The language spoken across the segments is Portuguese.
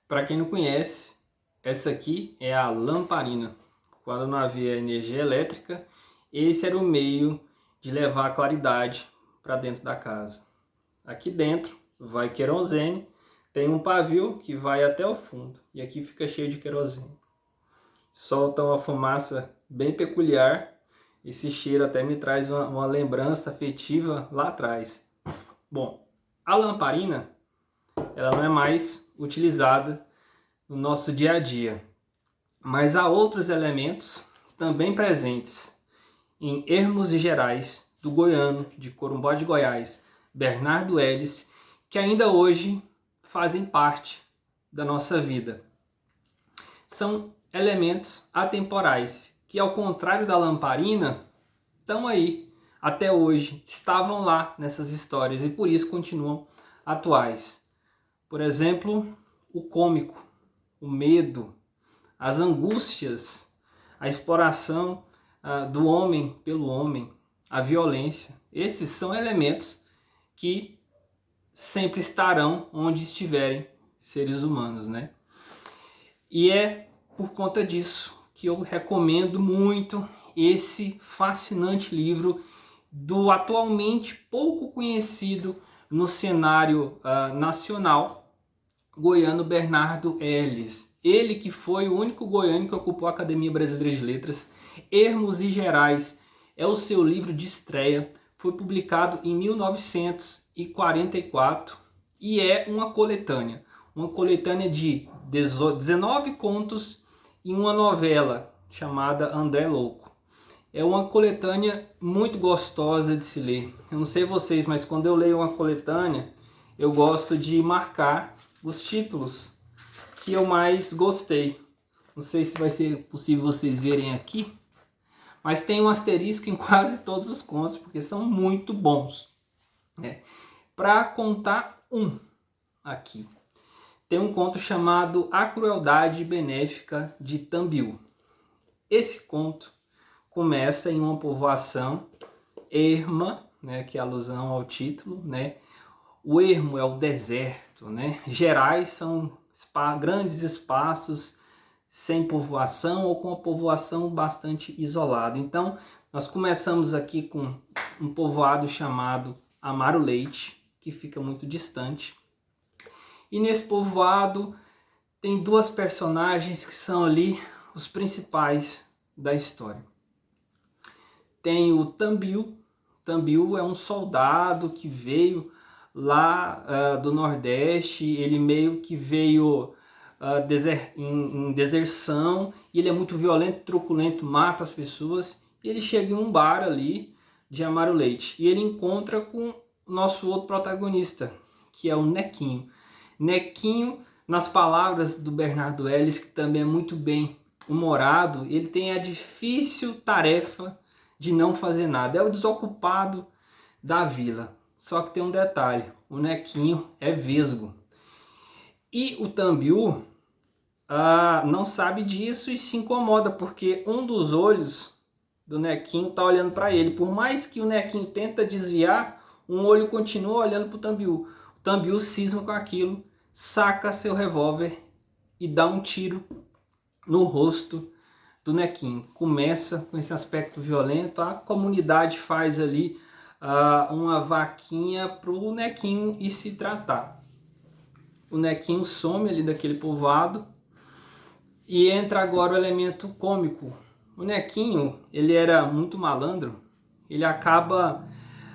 Para quem não conhece, essa aqui é a lamparina. Quando não havia energia elétrica, esse era o meio de levar a claridade para dentro da casa. Aqui dentro vai querosene, tem um pavio que vai até o fundo e aqui fica cheio de querosene. Solta uma fumaça bem peculiar. Esse cheiro até me traz uma lembrança afetiva lá atrás. Bom, a lamparina ela não é mais utilizada no nosso dia a dia, mas há outros elementos também presentes em Ermos e Gerais, do goiano de Corumbá de Goiás, Bernardo Ellis, que ainda hoje fazem parte da nossa vida. São elementos atemporais, que ao contrário da lamparina, estão aí até hoje, estavam lá nessas histórias e por isso continuam atuais. Por exemplo, o cômico, o medo, as angústias, a exploração do homem pelo homem, a violência. Esses são elementos que sempre estarão onde estiverem seres humanos, né? E é por conta disso que eu recomendo muito esse fascinante livro do atualmente pouco conhecido no cenário nacional, goiano Bernardo Ellis. Ele que foi o único goiano que ocupou a Academia Brasileira de Letras. Ermos e Gerais é o seu livro de estreia, foi publicado em 1944 e é uma coletânea de 19 contos e uma novela chamada André Louco. É uma coletânea muito gostosa de se ler. Eu não sei vocês, mas quando eu leio uma coletânea, eu gosto de marcar os títulos que eu mais gostei. Não sei se vai ser possível vocês verem aqui, mas tem um asterisco em quase todos os contos, porque são muito bons, né? Para contar um aqui, tem um conto chamado A Crueldade Benéfica de Tambiú. Esse conto começa em uma povoação erma, né, que é alusão ao título, né? O ermo é o deserto, né? Gerais são grandes espaços sem povoação ou com a povoação bastante isolada. Então, nós começamos aqui com um povoado chamado Amaro Leite, que fica muito distante. E nesse povoado tem duas personagens que são ali os principais da história. Tem o Tambiú. Tambiú é um soldado que veio lá do Nordeste, ele meio que veio em deserção, e ele é muito violento, truculento, mata as pessoas, e ele chega em um bar ali de Amaro Leite, e ele encontra com o nosso outro protagonista, que é o Nequinho. Nequinho, nas palavras do Bernardo Ellis, que também é muito bem humorado, ele tem a difícil tarefa de não fazer nada, é o desocupado da vila. Só que tem um detalhe, o Nequinho é vesgo. E o Tambiú não sabe disso e se incomoda, porque um dos olhos do Nequinho está olhando para ele. Por mais que o Nequinho tenta desviar, um olho continua olhando para o Tambiú. O Tambiú cisma com aquilo, saca seu revólver e dá um tiro no rosto do Nequinho. Começa com esse aspecto violento, a comunidade faz ali uma vaquinha para o Nequinho ir se tratar. O Nequinho some ali daquele povoado e entra agora o elemento cômico. O Nequinho, ele era muito malandro, ele acaba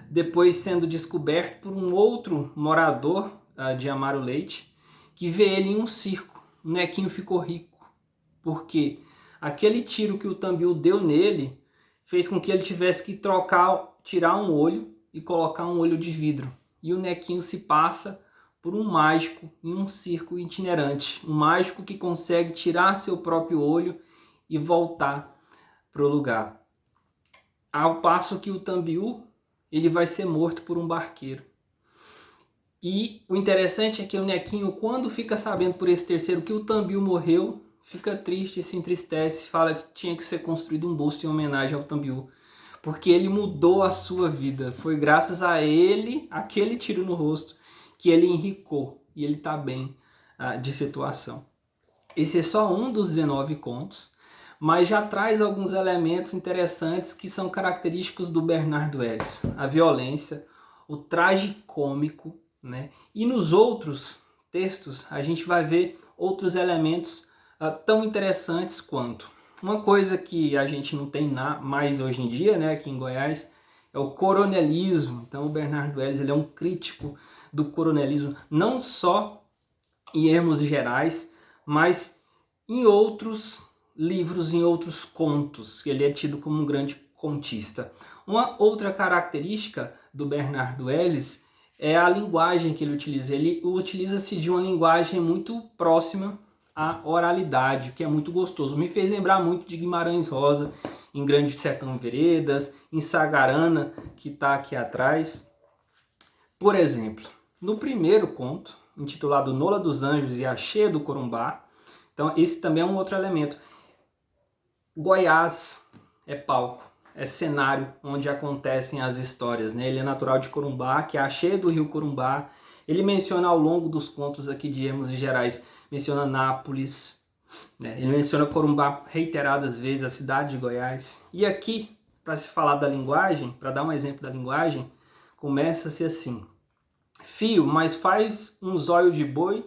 depois sendo descoberto por um outro morador de Amaro Leite, que vê ele em um circo. O Nequinho ficou rico, porque aquele tiro que o Tambiú deu nele fez com que ele tivesse que tirar um olho e colocar um olho de vidro. E o Nequinho se passa por um mágico em um circo itinerante. Um mágico que consegue tirar seu próprio olho e voltar para o lugar. Ao passo que o Tambiú, ele vai ser morto por um barqueiro. E o interessante é que o Nequinho, quando fica sabendo por esse terceiro que o Tambiú morreu, fica triste, se entristece, fala que tinha que ser construído um busto em homenagem ao Tambiú, porque ele mudou a sua vida. Foi graças a ele, aquele tiro no rosto, que ele enricou e ele está bem de situação. Esse é só um dos 19 contos, mas já traz alguns elementos interessantes que são característicos do Bernardo Ellis. A violência, o tragicômico, né? E nos outros textos a gente vai ver outros elementos tão interessantes quanto. Uma coisa que a gente não tem mais hoje em dia, né, aqui em Goiás, é o coronelismo. Então o Bernardo Ellis ele é um crítico do coronelismo, não só em Ermos Gerais, mas em outros livros, em outros contos. Ele é tido como um grande contista. Uma outra característica do Bernardo Ellis é a linguagem que ele utiliza. Ele utiliza-se de uma linguagem muito próxima à oralidade, que é muito gostoso. Me fez lembrar muito de Guimarães Rosa, em Grande Sertão Veredas, em Sagarana, que está aqui atrás. Por exemplo, no primeiro conto, intitulado Nola dos Anjos e a Cheia do Corumbá, então esse também é um outro elemento. Goiás é palco, é cenário onde acontecem as histórias, né? Ele é natural de Corumbá, que é a cheia do rio Corumbá. Ele menciona ao longo dos contos aqui de Ermos Gerais, menciona Nápoles, né? Ele menciona Corumbá reiteradas vezes, a cidade de Goiás. E aqui, para se falar da linguagem, para dar um exemplo da linguagem, começa-se assim: Fio, mas faz um zóio de boi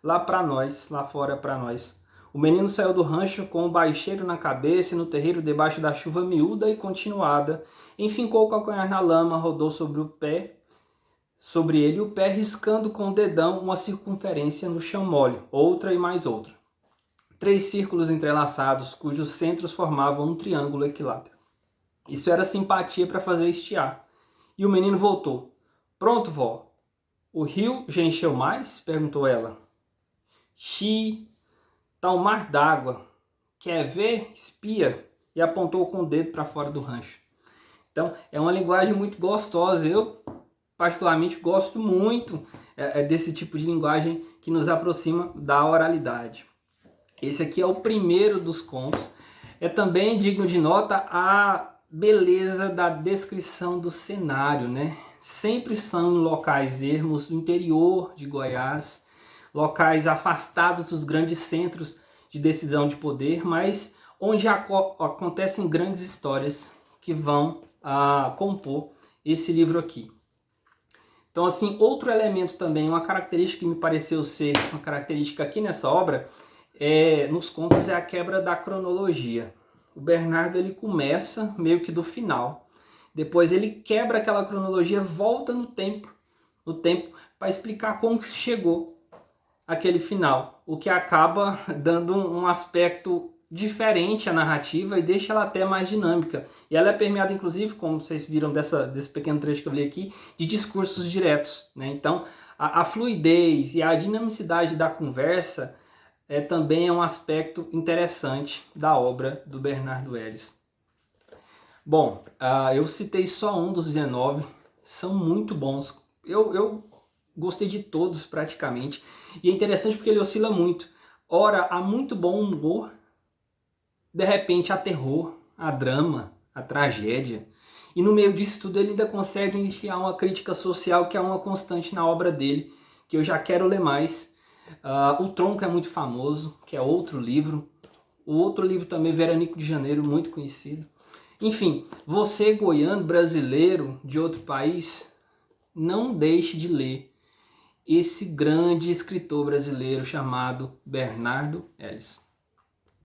lá para nós, lá fora para nós. O menino saiu do rancho com o baixeiro na cabeça e no terreiro debaixo da chuva miúda e continuada, enfincou o calcanhar na lama, rodou sobre ele o pé, riscando com o dedão uma circunferência no chão mole, outra e mais outra. 3 círculos entrelaçados, cujos centros formavam um triângulo equilátero. Isso era simpatia para fazer estiar. E o menino voltou. Pronto, vó. O rio já encheu mais? Perguntou ela. Xi, tá um mar d'água. Quer ver? Espia. E apontou com o dedo para fora do rancho. Então, é uma linguagem muito gostosa. Eu, particularmente, gosto muito desse tipo de linguagem que nos aproxima da oralidade. Esse aqui é o primeiro dos contos. É também digno de nota a beleza da descrição do cenário, né? Sempre são locais ermos do interior de Goiás, locais afastados dos grandes centros de decisão de poder, mas onde acontecem grandes histórias que vão compor esse livro aqui. Então, assim, outro elemento também, uma característica que me pareceu ser uma característica aqui nessa obra, nos contos, é a quebra da cronologia. O Bernardo ele começa meio que do final. Depois ele quebra aquela cronologia, volta no tempo para explicar como que chegou aquele final, o que acaba dando um aspecto diferente à narrativa e deixa ela até mais dinâmica. E ela é permeada, inclusive, como vocês viram desse pequeno trecho que eu li aqui, de discursos diretos, né? Então, a fluidez e a dinamicidade da conversa também é um aspecto interessante da obra do Bernardo Ellis. Bom, eu citei só um dos 19, são muito bons. Eu gostei de todos praticamente, e é interessante porque ele oscila muito. Ora, há muito bom humor, de repente há terror, há drama, há tragédia, e no meio disso tudo ele ainda consegue enfiar uma crítica social que é uma constante na obra dele, que eu já quero ler mais. O Tronco é muito famoso, que é outro livro. O outro livro também, Veranico de Janeiro, muito conhecido. Enfim, você goiano, brasileiro, de outro país, não deixe de ler esse grande escritor brasileiro chamado Bernardo Ellis.